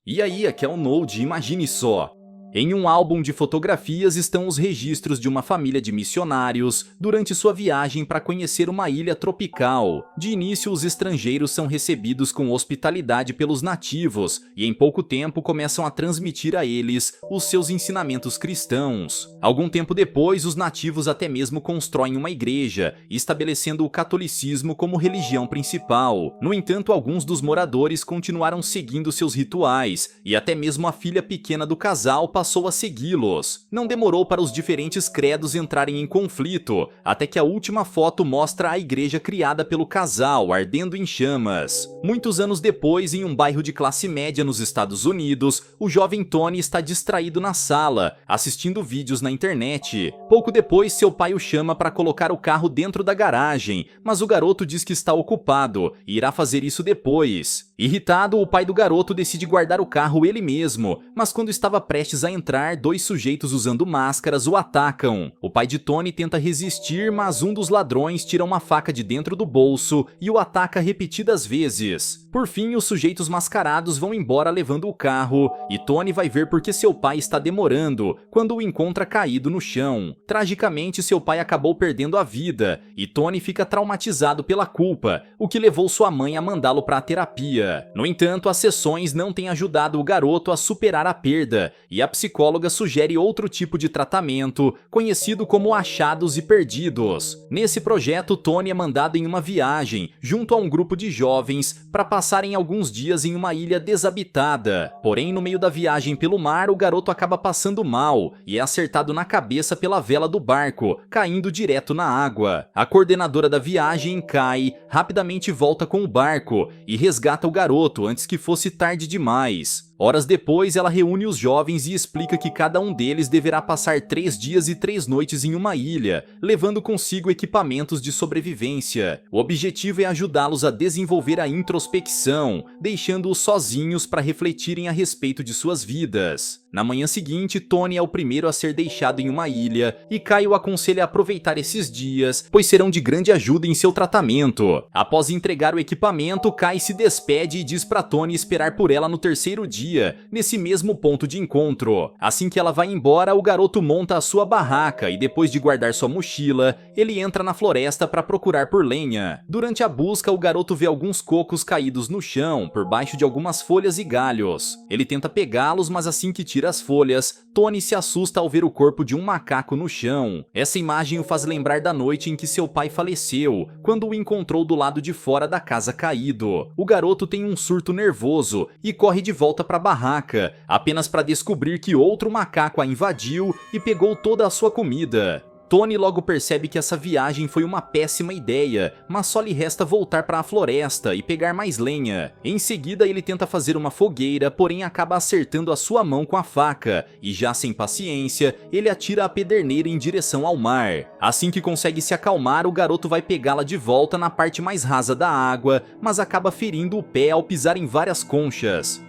E aí, aqui é o Node, imagine só. Em um álbum de fotografias estão os registros de uma família de missionários durante sua viagem para conhecer uma ilha tropical. De início, os estrangeiros são recebidos com hospitalidade pelos nativos e em pouco tempo começam a transmitir a eles os seus ensinamentos cristãos. Algum tempo depois, os nativos até mesmo constroem uma igreja, estabelecendo o catolicismo como religião principal. No entanto, alguns dos moradores continuaram seguindo seus rituais e até mesmo a filha pequena do casal passou a segui-los. Não demorou para os diferentes credos entrarem em conflito, até que a última foto mostra a igreja criada pelo casal ardendo em chamas. Muitos anos depois, em um bairro de classe média nos Estados Unidos, o jovem Tony está distraído na sala, assistindo vídeos na internet. Pouco depois, seu pai o chama para colocar o carro dentro da garagem, mas o garoto diz que está ocupado e irá fazer isso depois. Irritado, o pai do garoto decide guardar o carro ele mesmo, mas quando estava prestes a entrar, dois sujeitos usando máscaras o atacam. O pai de Tony tenta resistir, mas um dos ladrões tira uma faca de dentro do bolso e o ataca repetidas vezes. Por fim, os sujeitos mascarados vão embora levando o carro, e Tony vai ver porque seu pai está demorando, quando o encontra caído no chão. Tragicamente, seu pai acabou perdendo a vida, e Tony fica traumatizado pela culpa, o que levou sua mãe a mandá-lo para a terapia. No entanto, as sessões não têm ajudado o garoto a superar a perda, e a psicóloga sugere outro tipo de tratamento, conhecido como achados e perdidos. Nesse projeto, Tony é mandado em uma viagem, junto a um grupo de jovens, para passarem alguns dias em uma ilha desabitada. Porém, no meio da viagem pelo mar, o garoto acaba passando mal, e é acertado na cabeça pela vela do barco, caindo direto na água. A coordenadora da viagem, Kai, rapidamente volta com o barco, e resgata o garoto antes que fosse tarde demais. Horas depois, ela reúne os jovens e explica que cada um deles deverá passar 3 dias e 3 noites em uma ilha, levando consigo equipamentos de sobrevivência. O objetivo é ajudá-los a desenvolver a introspecção, deixando-os sozinhos para refletirem a respeito de suas vidas. Na manhã seguinte, Tony é o primeiro a ser deixado em uma ilha, e Kai o aconselha a aproveitar esses dias, pois serão de grande ajuda em seu tratamento. Após entregar o equipamento, Kai se despede e diz para Tony esperar por ela no terceiro dia, nesse mesmo ponto de encontro. Assim que ela vai embora, o garoto monta a sua barraca e depois de guardar sua mochila, ele entra na floresta para procurar por lenha. Durante a busca, o garoto vê alguns cocos caídos no chão, por baixo de algumas folhas e galhos. Ele tenta pegá-los, mas assim que tira as folhas, Tony se assusta ao ver o corpo de um macaco no chão. Essa imagem o faz lembrar da noite em que seu pai faleceu, quando o encontrou do lado de fora da casa caído. O garoto tem um surto nervoso e corre de volta para a barraca, apenas para descobrir que outro macaco a invadiu e pegou toda a sua comida. Tony logo percebe que essa viagem foi uma péssima ideia, mas só lhe resta voltar para a floresta e pegar mais lenha. Em seguida, ele tenta fazer uma fogueira, porém acaba acertando a sua mão com a faca, e já sem paciência, ele atira a pederneira em direção ao mar. Assim que consegue se acalmar, o garoto vai pegá-la de volta na parte mais rasa da água, mas acaba ferindo o pé ao pisar em várias conchas.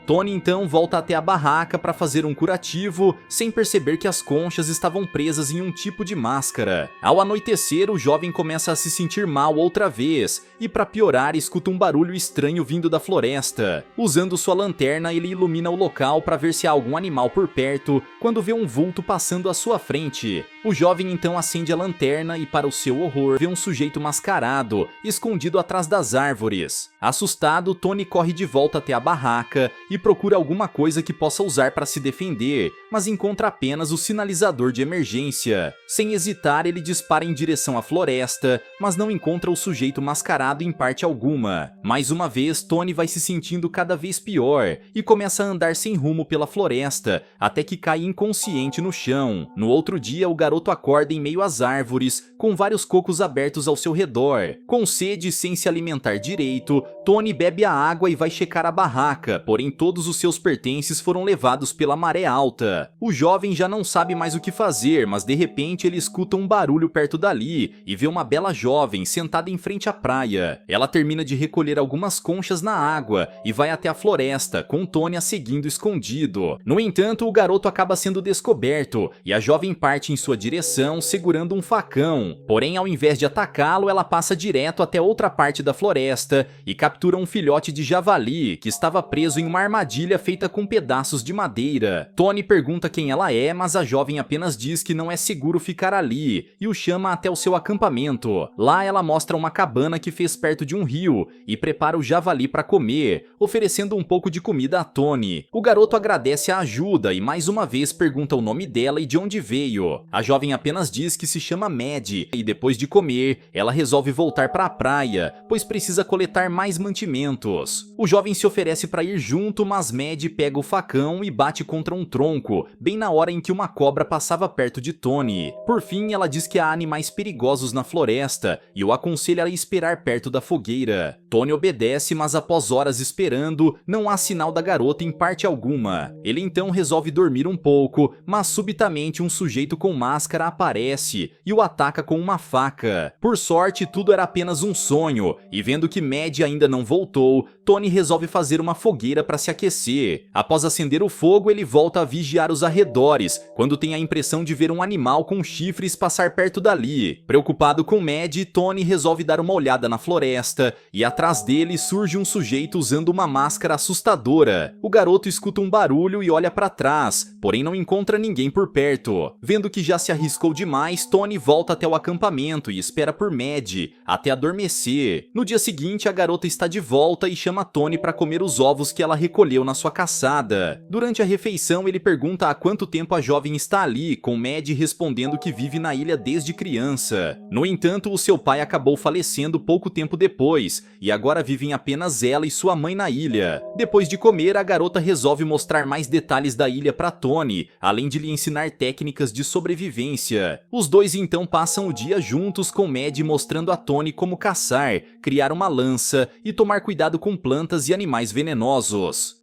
Tony então volta até a barraca para fazer um curativo, sem perceber que as conchas estavam presas em um tipo de máscara. Ao anoitecer, o jovem começa a se sentir mal outra vez, e para piorar, escuta um barulho estranho vindo da floresta. Usando sua lanterna, ele ilumina o local para ver se há algum animal por perto, quando vê um vulto passando à sua frente. O jovem então acende a lanterna e, para o seu horror, vê um sujeito mascarado, escondido atrás das árvores. Assustado, Tony corre de volta até a barraca e procura alguma coisa que possa usar para se defender, mas encontra apenas o sinalizador de emergência. Sem hesitar, ele dispara em direção à floresta, mas não encontra o sujeito mascarado em parte alguma. Mais uma vez, Tony vai se sentindo cada vez pior e começa a andar sem rumo pela floresta, até que cai inconsciente no chão. No outro dia, o garoto acorda em meio às árvores, com vários cocos abertos ao seu redor. Com sede e sem se alimentar direito, Tony bebe a água e vai checar a barraca, porém todos os seus pertences foram levados pela maré alta. O jovem já não sabe mais o que fazer, mas de repente ele escuta um barulho perto dali e vê uma bela jovem sentada em frente à praia. Ela termina de recolher algumas conchas na água e vai até a floresta, com Tony a seguindo escondido. No entanto, o garoto acaba sendo descoberto e a jovem parte em sua direção segurando um facão. Porém, ao invés de atacá-lo, ela passa direto até outra parte da floresta e captura um filhote de javali que estava preso em uma armadilha armadilha feita com pedaços de madeira. Tony pergunta quem ela é, mas a jovem apenas diz que não é seguro ficar ali e o chama até o seu acampamento. Lá ela mostra uma cabana que fez perto de um rio e prepara o javali para comer, oferecendo um pouco de comida a Tony. O garoto agradece a ajuda e mais uma vez pergunta o nome dela e de onde veio. A jovem apenas diz que se chama Mad e depois de comer, ela resolve voltar para a praia, pois precisa coletar mais mantimentos. O jovem se oferece para ir junto, mas Mad pega o facão e bate contra um tronco, bem na hora em que uma cobra passava perto de Tony. Por fim, ela diz que há animais perigosos na floresta e o aconselha a esperar perto da fogueira. Tony obedece, mas após horas esperando, não há sinal da garota em parte alguma. Ele então resolve dormir um pouco, mas subitamente um sujeito com máscara aparece e o ataca com uma faca. Por sorte, tudo era apenas um sonho, e vendo que Mad ainda não voltou, Tony resolve fazer uma fogueira para se aquecer. Após acender o fogo, ele volta a vigiar os arredores, quando tem a impressão de ver um animal com chifres passar perto dali. Preocupado com Mad, Tony resolve dar uma olhada na floresta, e atrás dele surge um sujeito usando uma máscara assustadora. O garoto escuta um barulho e olha para trás, porém não encontra ninguém por perto. Vendo que já se arriscou demais, Tony volta até o acampamento e espera por Mad até adormecer. No dia seguinte, a garota está de volta e chama Tony para comer os ovos que ela recolheu na sua caçada. Durante a refeição, ele pergunta há quanto tempo a jovem está ali, com Mad respondendo que vive na ilha desde criança. No entanto, o seu pai acabou falecendo pouco tempo depois, e agora vivem apenas ela e sua mãe na ilha. Depois de comer, a garota resolve mostrar mais detalhes da ilha para Tony, além de lhe ensinar técnicas de sobrevivência. Os dois então passam o dia juntos, com Mad mostrando a Tony como caçar, criar uma lança e tomar cuidado com plantas e animais venenosos.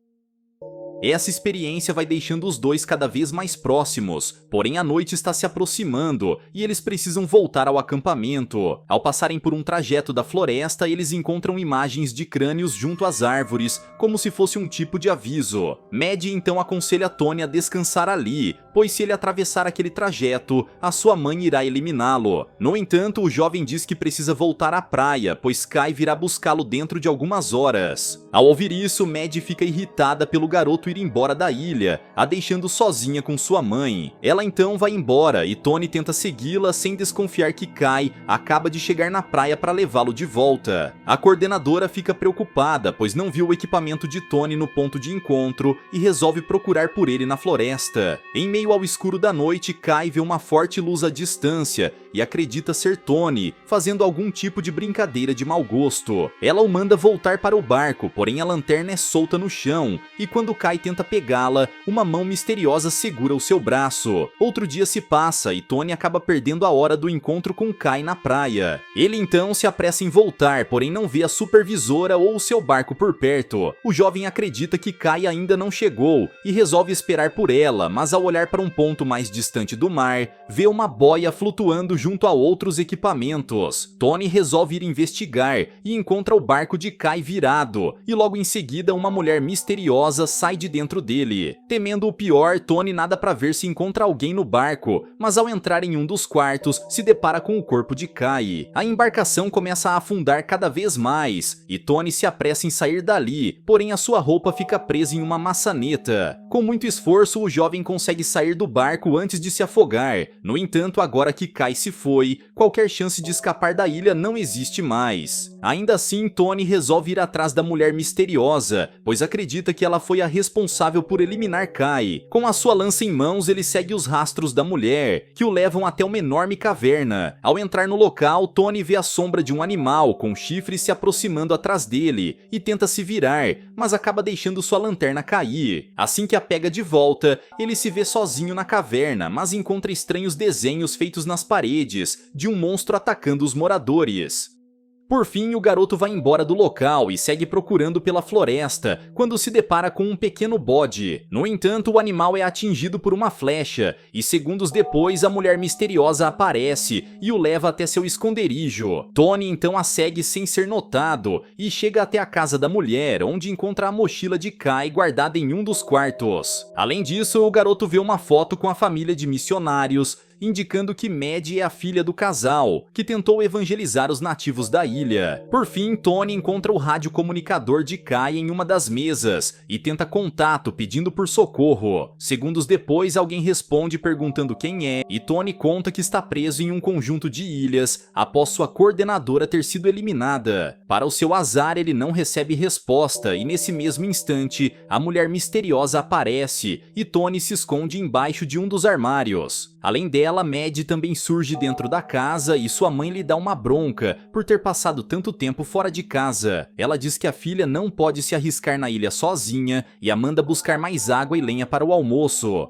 Essa experiência vai deixando os dois cada vez mais próximos, porém a noite está se aproximando e eles precisam voltar ao acampamento. Ao passarem por um trajeto da floresta, eles encontram imagens de crânios junto às árvores, como se fosse um tipo de aviso. Mad então aconselha Tony a descansar ali, pois se ele atravessar aquele trajeto, a sua mãe irá eliminá-lo. No entanto, o jovem diz que precisa voltar à praia, pois Kai virá buscá-lo dentro de algumas horas. Ao ouvir isso, Mad fica irritada pelo garoto ir embora da ilha, a deixando sozinha com sua mãe. Ela então vai embora e Tony tenta segui-la sem desconfiar que Kai acaba de chegar na praia para levá-lo de volta. A coordenadora fica preocupada, pois não viu o equipamento de Tony no ponto de encontro e resolve procurar por ele na floresta. Em meio ao escuro da noite, Kai vê uma forte luz à distância e acredita ser Tony, fazendo algum tipo de brincadeira de mau gosto. Ela o manda voltar para o barco, porém a lanterna é solta no chão, e quando Kai tenta pegá-la, uma mão misteriosa segura o seu braço. Outro dia se passa e Tony acaba perdendo a hora do encontro com Kai na praia. Ele então se apressa em voltar, porém não vê a supervisora ou o seu barco por perto. O jovem acredita que Kai ainda não chegou e resolve esperar por ela, mas ao olhar para um ponto mais distante do mar, vê uma boia flutuando junto a outros equipamentos. Tony resolve ir investigar e encontra o barco de Kai virado, e logo em seguida uma mulher misteriosa sai de dentro dele. Temendo o pior, Tony nada para ver se encontra alguém no barco, mas ao entrar em um dos quartos, se depara com o corpo de Kai. A embarcação começa a afundar cada vez mais, e Tony se apressa em sair dali, porém a sua roupa fica presa em uma maçaneta. Com muito esforço, o jovem consegue sair do barco antes de se afogar. No entanto, agora que Kai se foi, qualquer chance de escapar da ilha não existe mais. Ainda assim, Tony resolve ir atrás da mulher misteriosa, pois acredita que ela foi a responsável por eliminar Kai. Com a sua lança em mãos, ele segue os rastros da mulher, que o levam até uma enorme caverna. Ao entrar no local, Tony vê a sombra de um animal com chifres se aproximando atrás dele e tenta se virar, mas acaba deixando sua lanterna cair. Assim que a pega de volta, ele se vê sozinho na caverna, mas encontra estranhos desenhos feitos nas paredes de um monstro atacando os moradores. Por fim, o garoto vai embora do local e segue procurando pela floresta, quando se depara com um pequeno bode. No entanto, o animal é atingido por uma flecha, e segundos depois a mulher misteriosa aparece e o leva até seu esconderijo. Tony então a segue sem ser notado, e chega até a casa da mulher, onde encontra a mochila de Kai guardada em um dos quartos. Além disso, o garoto vê uma foto com a família de missionários, indicando que Maddie é a filha do casal, que tentou evangelizar os nativos da ilha. Por fim, Tony encontra o radiocomunicador de Kai em uma das mesas e tenta contato pedindo por socorro. Segundos depois, alguém responde perguntando quem é, e Tony conta que está preso em um conjunto de ilhas após sua coordenadora ter sido eliminada. Para o seu azar, ele não recebe resposta e nesse mesmo instante, a mulher misteriosa aparece e Tony se esconde embaixo de um dos armários. Além dela, Maddie também surge dentro da casa e sua mãe lhe dá uma bronca por ter passado tanto tempo fora de casa. Ela diz que a filha não pode se arriscar na ilha sozinha e a manda buscar mais água e lenha para o almoço.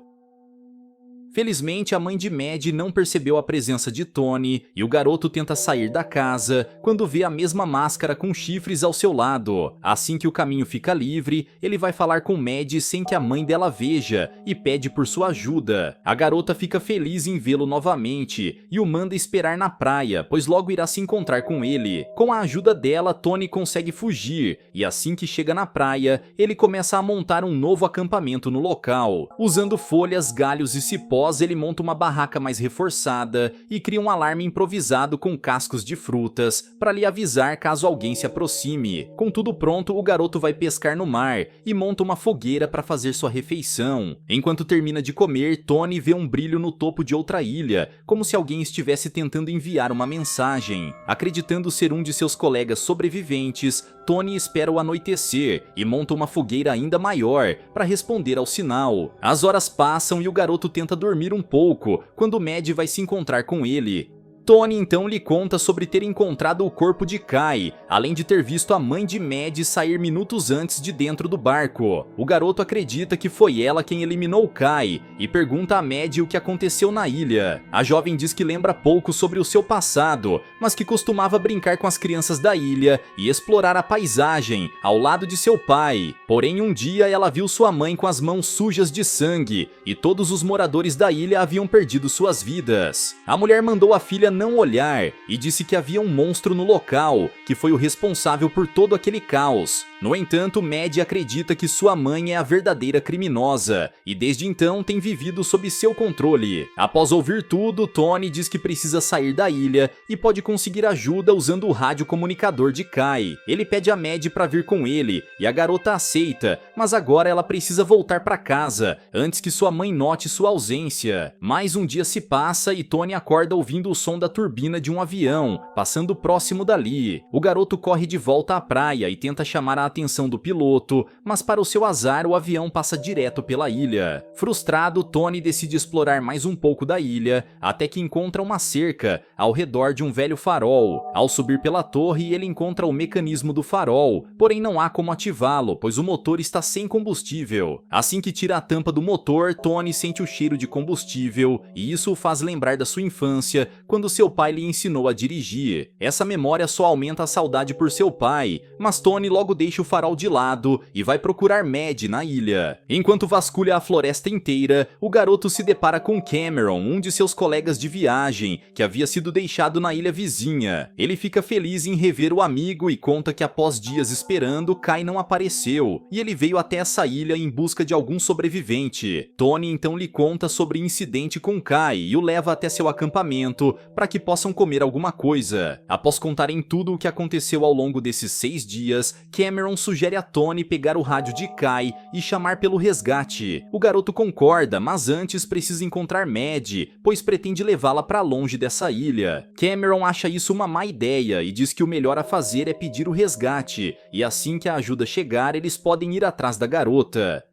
Felizmente, a mãe de Maddie não percebeu a presença de Tony e o garoto tenta sair da casa quando vê a mesma máscara com chifres ao seu lado. Assim que o caminho fica livre, ele vai falar com Maddie sem que a mãe dela veja e pede por sua ajuda. A garota fica feliz em vê-lo novamente e o manda esperar na praia, pois logo irá se encontrar com ele. Com a ajuda dela, Tony consegue fugir e assim que chega na praia, ele começa a montar um novo acampamento no local. Usando folhas, galhos e cipós, ele monta uma barraca mais reforçada e cria um alarme improvisado com cascos de frutas para lhe avisar caso alguém se aproxime. Com tudo pronto, o garoto vai pescar no mar e monta uma fogueira para fazer sua refeição. Enquanto termina de comer, Tony vê um brilho no topo de outra ilha, como se alguém estivesse tentando enviar uma mensagem. Acreditando ser um de seus colegas sobreviventes, Tony espera o anoitecer e monta uma fogueira ainda maior para responder ao sinal. As horas passam e o garoto tenta dormir um pouco quando Maddie vai se encontrar com ele. Tony então lhe conta sobre ter encontrado o corpo de Kai, além de ter visto a mãe de Maddie sair minutos antes de dentro do barco. O garoto acredita que foi ela quem eliminou Kai e pergunta a Maddie o que aconteceu na ilha. A jovem diz que lembra pouco sobre o seu passado, mas que costumava brincar com as crianças da ilha e explorar a paisagem ao lado de seu pai. Porém, um dia ela viu sua mãe com as mãos sujas de sangue e todos os moradores da ilha haviam perdido suas vidas. A mulher mandou a filha não olhar e disse que havia um monstro no local, que foi o responsável por todo aquele caos. No entanto, Maddie acredita que sua mãe é a verdadeira criminosa e desde então tem vivido sob seu controle. Após ouvir tudo, Tony diz que precisa sair da ilha e pode conseguir ajuda usando o radiocomunicador de Kai. Ele pede a Maddie para vir com ele e a garota aceita, mas agora ela precisa voltar para casa antes que sua mãe note sua ausência. Mais um dia se passa e Tony acorda ouvindo o som da turbina de um avião passando próximo dali. O garoto corre de volta à praia e tenta chamar a atenção do piloto, mas para o seu azar o avião passa direto pela ilha. Frustrado, Tony decide explorar mais um pouco da ilha, até que encontra uma cerca ao redor de um velho farol. Ao subir pela torre, ele encontra o mecanismo do farol, porém não há como ativá-lo, pois o motor está sem combustível. Assim que tira a tampa do motor, Tony sente o cheiro de combustível, e isso o faz lembrar da sua infância, quando seu pai lhe ensinou a dirigir. Essa memória só aumenta a saudade por seu pai, mas Tony logo deixa o farol de lado e vai procurar Maddie na ilha. Enquanto vasculha a floresta inteira, o garoto se depara com Cameron, um de seus colegas de viagem, que havia sido deixado na ilha vizinha. Ele fica feliz em rever o amigo e conta que após dias esperando, Kai não apareceu, e ele veio até essa ilha em busca de algum sobrevivente. Tony então lhe conta sobre o incidente com Kai e o leva até seu acampamento para que possam comer alguma coisa. Após contarem tudo o que aconteceu ao longo desses 6 dias, Cameron sugere a Tony pegar o rádio de Kai e chamar pelo resgate. O garoto concorda, mas antes precisa encontrar Maddie, pois pretende levá-la para longe dessa ilha. Cameron acha isso uma má ideia e diz que o melhor a fazer é pedir o resgate, e assim que a ajuda chegar, eles podem ir atrás da garota.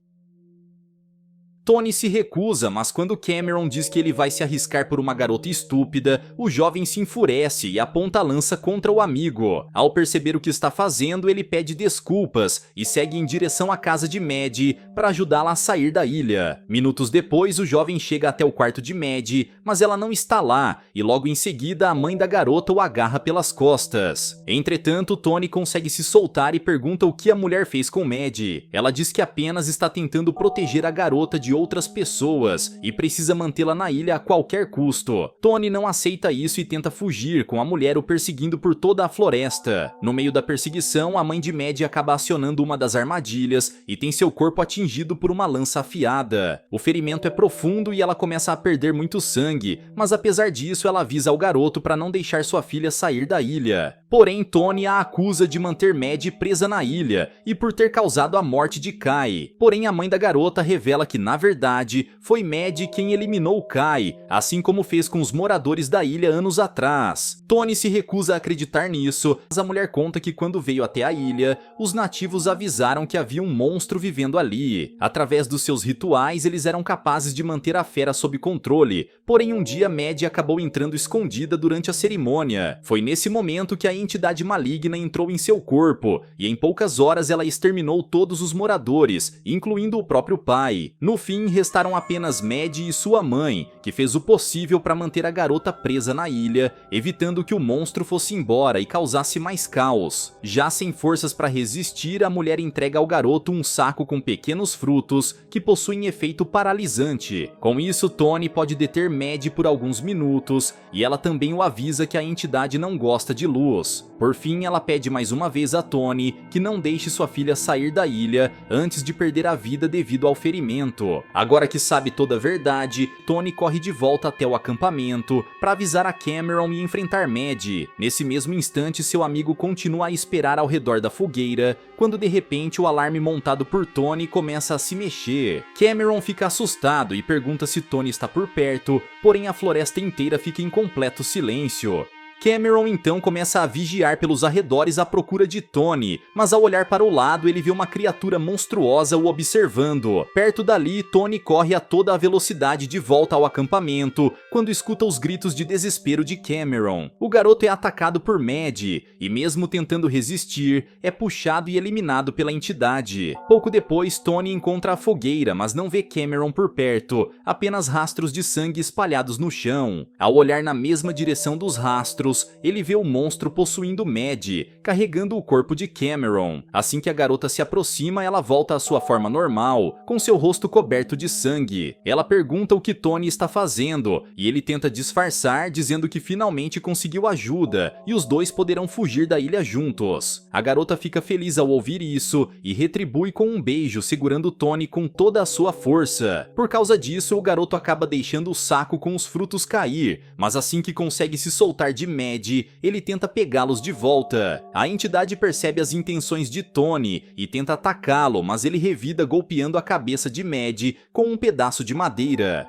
Tony se recusa, mas quando Cameron diz que ele vai se arriscar por uma garota estúpida, o jovem se enfurece e aponta a lança contra o amigo. Ao perceber o que está fazendo, ele pede desculpas e segue em direção à casa de Maddie para ajudá-la a sair da ilha. Minutos depois, o jovem chega até o quarto de Maddie, mas ela não está lá, e logo em seguida a mãe da garota o agarra pelas costas. Entretanto, Tony consegue se soltar e pergunta o que a mulher fez com Maddie. Ela diz que apenas está tentando proteger a garota de outras pessoas e precisa mantê-la na ilha a qualquer custo. Tony não aceita isso e tenta fugir, com a mulher o perseguindo por toda a floresta. No meio da perseguição, a mãe de Maddie acaba acionando uma das armadilhas e tem seu corpo atingido por uma lança afiada. O ferimento é profundo e ela começa a perder muito sangue, mas apesar disso ela avisa ao garoto para não deixar sua filha sair da ilha. Porém, Tony a acusa de manter Maddie presa na ilha e por ter causado a morte de Kai. Porém, a mãe da garota revela que, na verdade, foi Maddie quem eliminou Kai, assim como fez com os moradores da ilha anos atrás. Tony se recusa a acreditar nisso, mas a mulher conta que quando veio até a ilha, os nativos avisaram que havia um monstro vivendo ali. Através dos seus rituais, eles eram capazes de manter a fera sob controle, porém um dia Maddie acabou entrando escondida durante a cerimônia. Foi nesse momento que a entidade maligna entrou em seu corpo, e em poucas horas ela exterminou todos os moradores, incluindo o próprio pai. No fim, restaram apenas Maddie e sua mãe, que fez o possível para manter a garota presa na ilha, evitando que o monstro fosse embora e causasse mais caos. Já sem forças para resistir, a mulher entrega ao garoto um saco com pequenos frutos que possuem efeito paralisante. Com isso, Tony pode deter Maddie por alguns minutos, e ela também o avisa que a entidade não gosta de luz. Por fim, ela pede mais uma vez a Tony que não deixe sua filha sair da ilha antes de perder a vida devido ao ferimento. Agora que sabe toda a verdade, Tony corre de volta até o acampamento para avisar a Cameron e enfrentar Maddie. Nesse mesmo instante, seu amigo continua a esperar ao redor da fogueira, quando de repente o alarme montado por Tony começa a se mexer. Cameron fica assustado e pergunta se Tony está por perto, porém a floresta inteira fica em completo silêncio. Cameron então começa a vigiar pelos arredores à procura de Tony, mas ao olhar para o lado ele vê uma criatura monstruosa o observando. Perto dali, Tony corre a toda a velocidade de volta ao acampamento, quando escuta os gritos de desespero de Cameron. O garoto é atacado por Maddie, e mesmo tentando resistir, é puxado e eliminado pela entidade. Pouco depois, Tony encontra a fogueira, mas não vê Cameron por perto, apenas rastros de sangue espalhados no chão. Ao olhar na mesma direção dos rastros, ele vê o monstro possuindo Maddie, carregando o corpo de Cameron. Assim que a garota se aproxima, ela volta à sua forma normal, com seu rosto coberto de sangue. Ela pergunta o que Tony está fazendo, e ele tenta disfarçar, dizendo que finalmente conseguiu ajuda, e os dois poderão fugir da ilha juntos. A garota fica feliz ao ouvir isso, e retribui com um beijo, segurando Tony com toda a sua força. Por causa disso, o garoto acaba deixando o saco com os frutos cair, mas assim que consegue se soltar de Maddie, ele tenta pegá-los de volta. A entidade percebe as intenções de Tony e tenta atacá-lo, mas ele revida golpeando a cabeça de Maddie com um pedaço de madeira.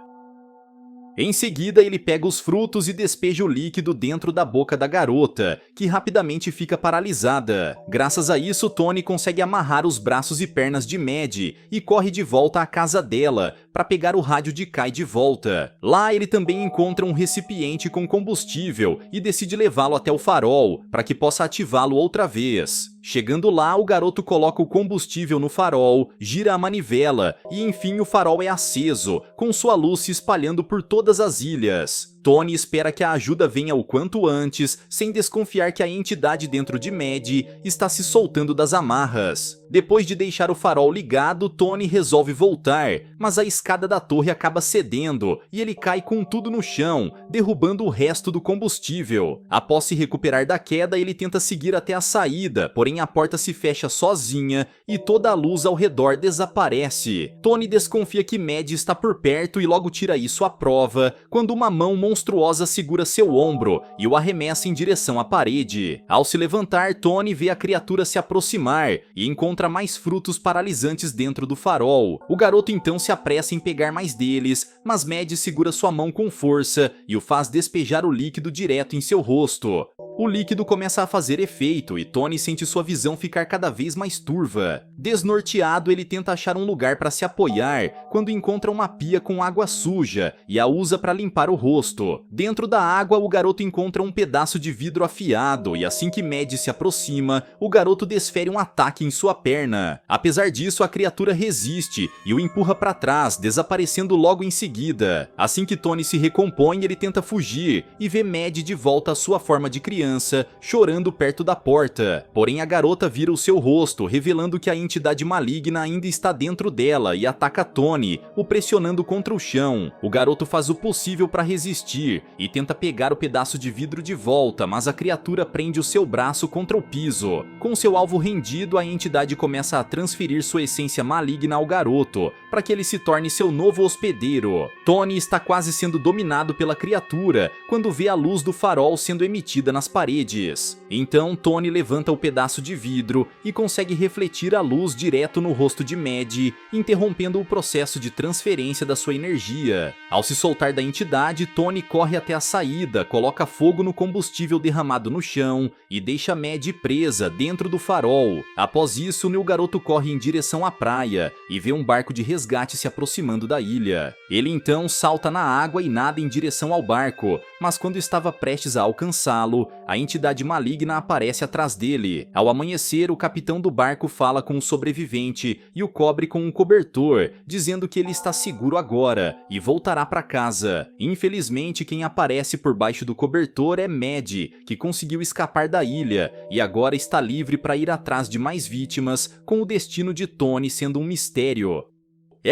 Em seguida, ele pega os frutos e despeja o líquido dentro da boca da garota, que rapidamente fica paralisada. Graças a isso, Tony consegue amarrar os braços e pernas de Maddie e corre de volta à casa dela para pegar o rádio de Kai de volta. Lá, ele também encontra um recipiente com combustível e decide levá-lo até o farol para que possa ativá-lo outra vez. Chegando lá, o garoto coloca o combustível no farol, gira a manivela e enfim o farol é aceso, com sua luz se espalhando por todas as ilhas. Tony espera que a ajuda venha o quanto antes, sem desconfiar que a entidade dentro de Maddie está se soltando das amarras. Depois de deixar o farol ligado, Tony resolve voltar, mas a escada da torre acaba cedendo e ele cai com tudo no chão, derrubando o resto do combustível. Após se recuperar da queda, ele tenta seguir até a saída, porém a porta se fecha sozinha e toda a luz ao redor desaparece. Tony desconfia que Maddie está por perto e logo tira isso à prova, quando uma mão monstruosa segura seu ombro e o arremessa em direção à parede. Ao se levantar, Tony vê a criatura se aproximar e encontra mais frutos paralisantes dentro do farol. O garoto então se apressa em pegar mais deles, mas Maddie segura sua mão com força e o faz despejar o líquido direto em seu rosto. O líquido começa a fazer efeito e Tony sente sua visão ficar cada vez mais turva. Desnorteado, ele tenta achar um lugar para se apoiar quando encontra uma pia com água suja e a usa para limpar o rosto. Dentro da água, o garoto encontra um pedaço de vidro afiado e assim que Maddie se aproxima, o garoto desfere um ataque em sua perna. Apesar disso, a criatura resiste e o empurra para trás, desaparecendo logo em seguida. Assim que Tony se recompõe, ele tenta fugir e vê Maddie de volta à sua forma de criança. criança, chorando perto da porta. Porém, a garota vira o seu rosto, revelando que a entidade maligna ainda está dentro dela e ataca Tony, o pressionando contra o chão. O garoto faz o possível para resistir e tenta pegar o pedaço de vidro de volta, mas a criatura prende o seu braço contra o piso. Com seu alvo rendido, a entidade começa a transferir sua essência maligna ao garoto, para que ele se torne seu novo hospedeiro. Tony está quase sendo dominado pela criatura quando vê a luz do farol sendo emitida nas paredes. Então Tony levanta o pedaço de vidro e consegue refletir a luz direto no rosto de Maddie, interrompendo o processo de transferência da sua energia. Ao se soltar da entidade, Tony corre até a saída, coloca fogo no combustível derramado no chão e deixa Maddie presa dentro do farol. Após isso, o garoto corre em direção à praia e vê um barco de resgate se aproximando da ilha. Ele então salta na água e nada em direção ao barco, mas quando estava prestes a alcançá-lo, a entidade maligna aparece atrás dele. Ao amanhecer, o capitão do barco fala com o sobrevivente e o cobre com um cobertor, dizendo que ele está seguro agora e voltará para casa. Infelizmente, quem aparece por baixo do cobertor é Maddie, que conseguiu escapar da ilha e agora está livre para ir atrás de mais vítimas, com o destino de Tony sendo um mistério.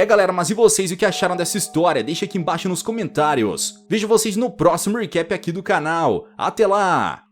Galera, mas e vocês, o que acharam dessa história? Deixa aqui embaixo nos comentários. Vejo vocês no próximo recap aqui do canal. Até lá!